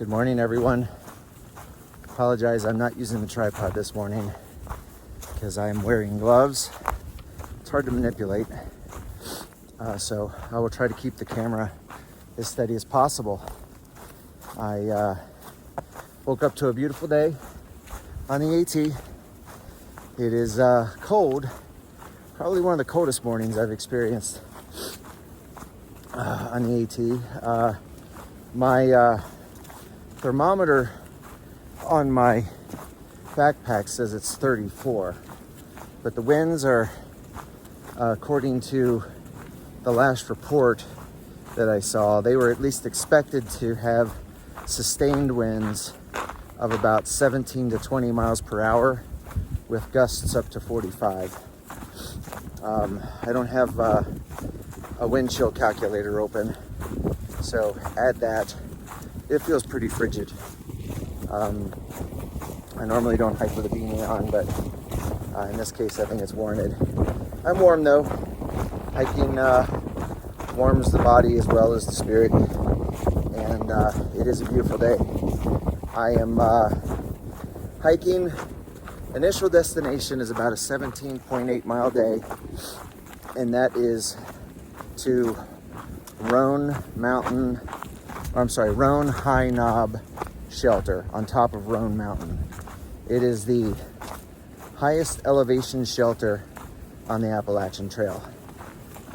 Good morning, everyone. Apologize, I'm not using the tripod this morning because I am wearing gloves. It's hard to manipulate. So I will try to keep the camera as steady as possible. I woke up to a beautiful day on the AT. It is cold, probably one of the coldest mornings I've experienced on the AT. My thermometer on my backpack says it's 34, but the winds are, according to the last report that I saw, they were at least expected to have sustained winds of about 17 to 20 miles per hour with gusts up to 45. I don't have a wind chill calculator open, so add that. It feels pretty frigid. I normally don't hike with a beanie on, but in this case I think it's warranted. I'm warm though. Hiking warms the body as well as the spirit, and it is a beautiful day. I am hiking. Initial destination is about a 17.8 mile day, and that is to Roan High Knob Shelter on top of Roan Mountain. It is the highest elevation shelter on the Appalachian Trail.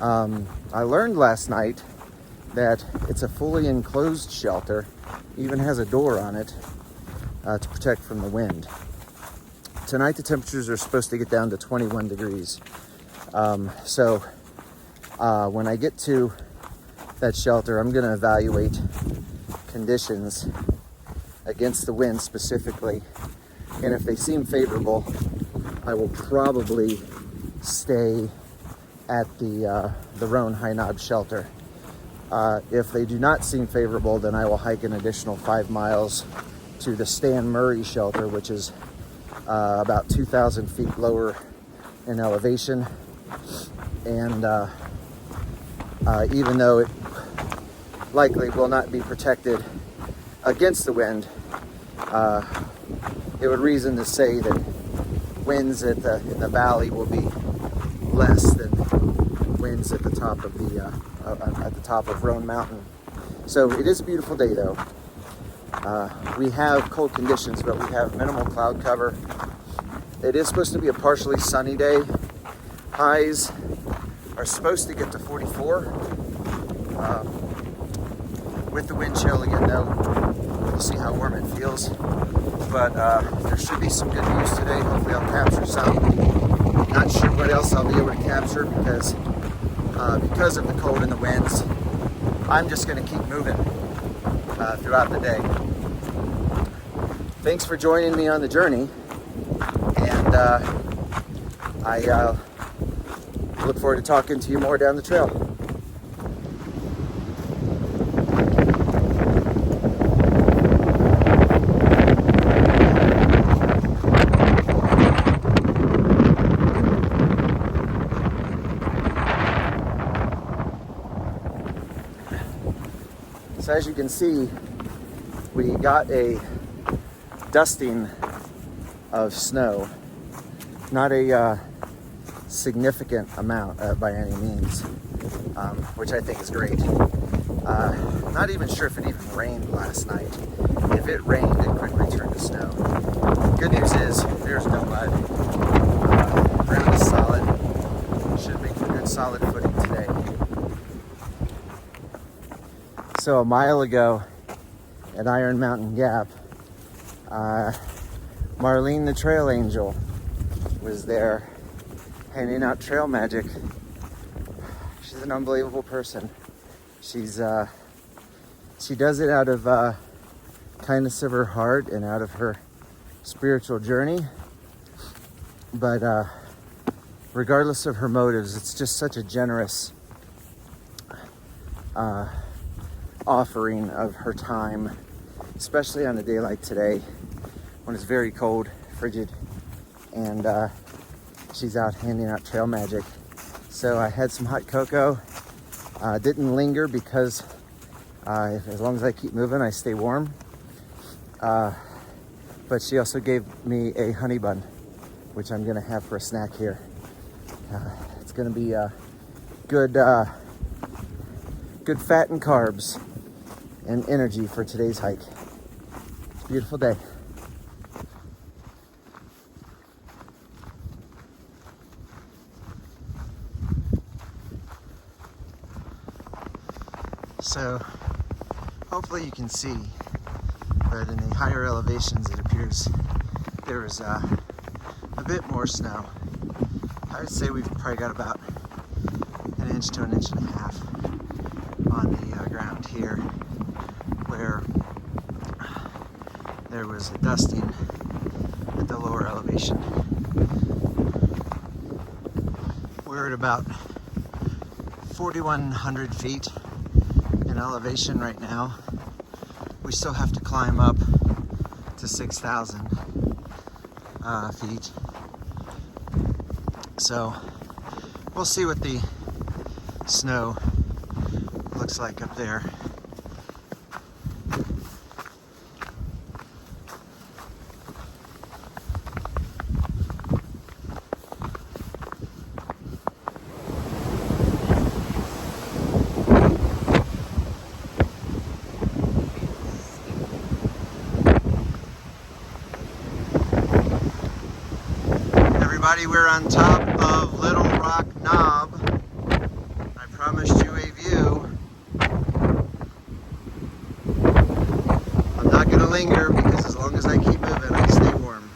I learned last night that it's a fully enclosed shelter, even has a door on it to protect from the wind. Tonight the temperatures are supposed to get down to 21 degrees. So when I get to that shelter, I'm going to evaluate conditions against the wind specifically, and if they seem favorable, I will probably stay at the Roan High Knob shelter. If they do not seem favorable, then I will hike an additional 5 miles to the Stan Murray shelter, which is about 2,000 feet lower in elevation, and even though it likely will not be protected against the wind, it would reason to say that winds in the valley will be less than winds at the top of Roan Mountain. So it is a beautiful day though. We have cold conditions, but we have minimal cloud cover. It is supposed to be a partially sunny day. Highs are supposed to get to 44. With the wind chill again though, we'll see how warm it feels. But there should be some good news today. Hopefully I'll capture some. Not sure what else I'll be able to capture because of the cold and the winds. I'm just going to keep moving throughout the day. Thanks for joining me on the journey, and I look forward to talking to you more down the trail. So as you can see, we got a dusting of snow, not a significant amount by any means, which I think is great. I'm not even sure if it even rained last night. If it rained, it quickly turned to snow. Good news is there's no mud. Ground is solid. Should make for good solid footing today. So a mile ago at Iron Mountain Gap, Marlene the Trail Angel was there handing out trail magic. She's an unbelievable person. She does it out of kindness of her heart and out of her spiritual journey. But regardless of her motives, it's just such a generous offering of her time, especially on a day like today when it's very cold, frigid, and she's out handing out trail magic. So I had some hot cocoa. Didn't linger because as long as I keep moving, I stay warm. But she also gave me a honey bun, which I'm gonna have for a snack here. It's gonna be good fat and carbs and energy for today's hike. It's a beautiful day. So hopefully you can see, but in the higher elevations it appears there is a bit more snow. I would say we've probably got about an inch to an inch and a half on the ground here, where there was a dusting at the lower elevation. We're at about 4,100 feet in elevation right now. We still have to climb up to 6,000 feet. So we'll see what the snow looks like up there. We're on top of Little Rock Knob. I promised you a view. I'm not going to linger because as long as I keep moving, I stay warm.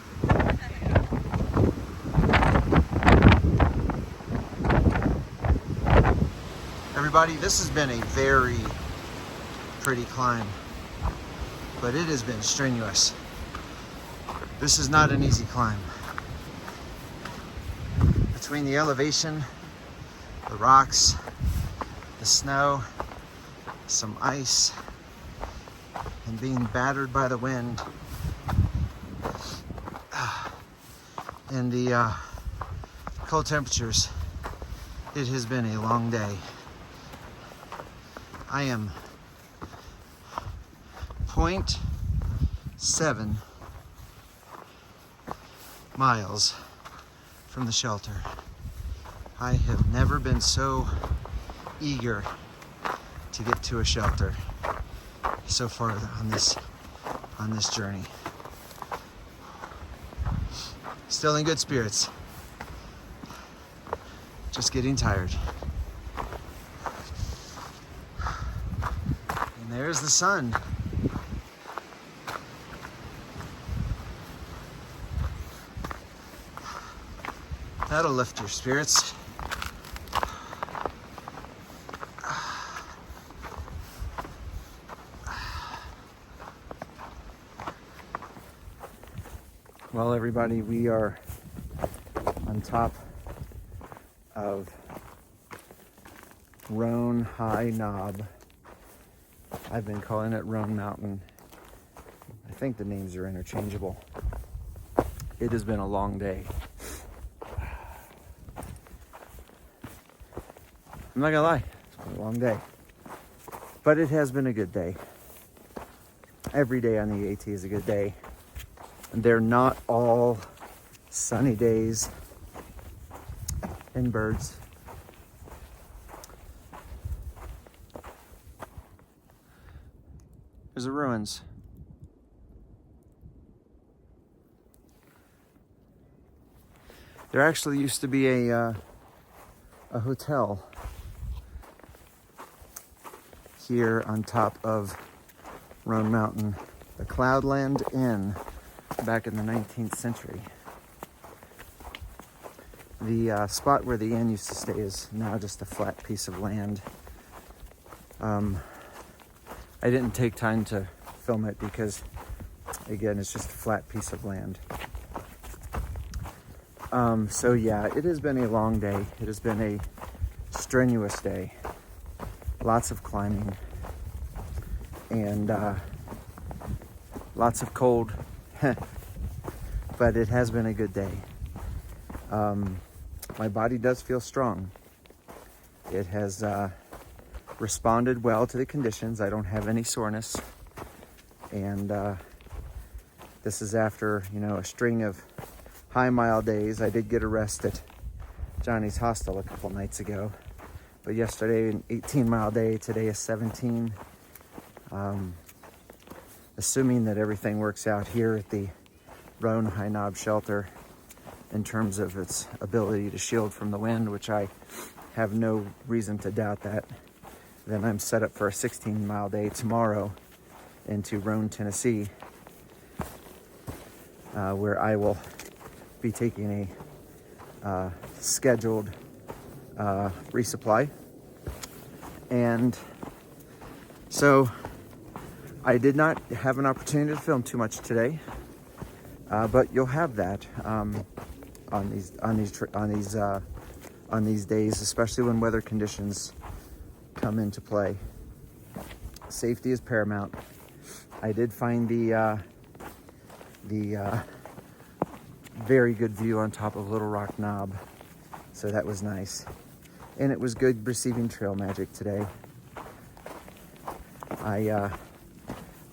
Everybody, this has been a very pretty climb, but it has been strenuous. This is not an easy climb. Between the elevation, the rocks, the snow, some ice, and being battered by the wind, and the cold temperatures, it has been a long day. I am 0.7 miles from the shelter. I have never been so eager to get to a shelter so far on this journey. Still in good spirits. Just getting tired. And there's the sun. That'll lift your spirits. Well, everybody, we are on top of Roan High Knob. I've been calling it Roan Mountain. I think the names are interchangeable. It has been a long day. I'm not gonna lie, it's been a long day, but it has been a good day. Every day on the AT is a good day. And they're not all sunny days and birds. There's the ruins. There actually used to be a hotel here on top of Roan Mountain, the Cloudland Inn, back in the 19th century. The spot where the inn used to stay is now just a flat piece of land. I didn't take time to film it because, again, it's just a flat piece of land. So yeah, it has been a long day. It has been a strenuous day. Lots of climbing and lots of cold, but it has been a good day. My body does feel strong. It has responded well to the conditions. I don't have any soreness, and This is after, you know, a string of high mile days. I did get a rest at Johnny's Hostel a couple nights ago, but yesterday an 18-mile day, today a 17. Assuming that everything works out here at the Roan High Knob shelter in terms of its ability to shield from the wind, which I have no reason to doubt that, then I'm set up for a 16-mile day tomorrow into Roan, Tennessee, where I will be taking a scheduled resupply. And so I did not have an opportunity to film too much today, but you'll have that on these days, especially when weather conditions come into play. Safety is paramount. I did find the very good view on top of Little Rock Knob, so that was nice. And it was good receiving trail magic today.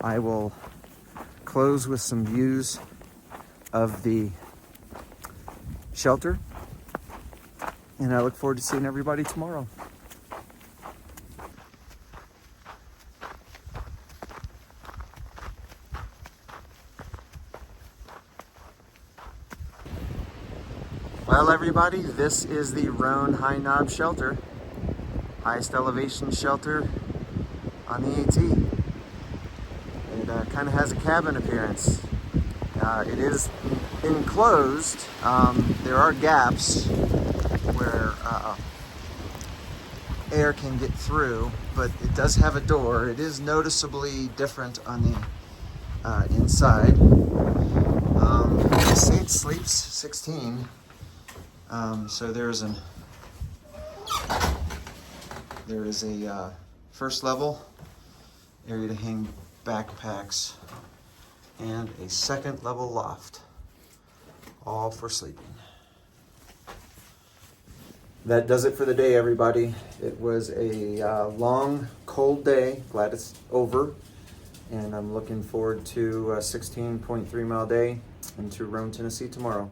I will close with some views of the shelter, and I look forward to seeing everybody tomorrow. Well, everybody, this is the Roan High Knob shelter, highest elevation shelter on the AT. It kind of has a cabin appearance. It is enclosed. There are gaps where air can get through, but it does have a door. It is noticeably different on the inside. They say it sleeps 16. So there is a first level area to hang backpacks and a second level loft, all for sleeping. That does it for the day, everybody. It was a long, cold day. Glad it's over, and I'm looking forward to a 16.3 mile day into Roan, Tennessee tomorrow.